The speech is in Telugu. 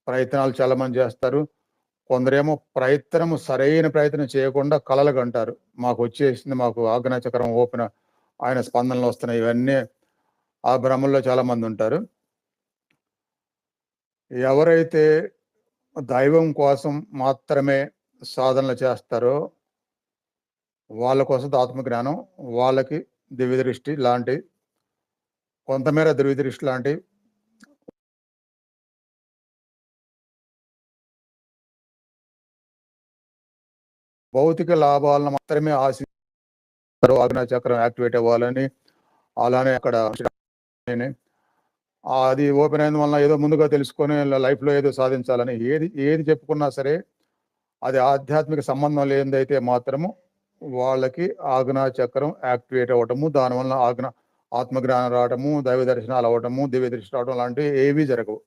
ప్రయత్నాలు చాలామంది చేస్తారు. కొందరేమో సరైన ప్రయత్నం చేయకుండా కలలుగంటారు. మాకొచ్చేసింది, మాకు ఆజ్ఞా చక్రం ఓపెన్, ఆయన స్పందనలు వస్తున్నాయి. ఇవన్నీ ఆ భ్రమల్లో చాలామందుంటారు. ఎవరైతే దైవం కోసం మాత్రమే సాధనలు చేస్తారో, వాళ్ళ కోసం ఆత్మజ్ఞానం, వాళ్ళకి దివ్య దృష్టి లాంటి, కొంతమేర దివ్య దృష్టి లాంటి భౌతిక లాభాలను మాత్రమే ఆశిస్తారు. ఆజ్ఞా చక్రం యాక్టివేట్ అవ్వాలని, అలానే అక్కడ అది ఓపెన్ అయినందువలన ఏదో ముందుగా తెలుసుకొని లైఫ్‌లో ఏదో సాధించాలని ఏది చెప్పుకున్నా సరే, అది ఆధ్యాత్మిక సంబంధం లేనిదైతే మాత్రము వాళ్ళకి ఆజ్ఞా చక్రం యాక్టివేట్ అవ్వటము, దానివలన ఆత్మజ్ఞానం రావటము, దైవ దర్శనాలు అవ్వటము, దివ్య దృష్టి రావడం లాంటివి ఏవీ జరగవు.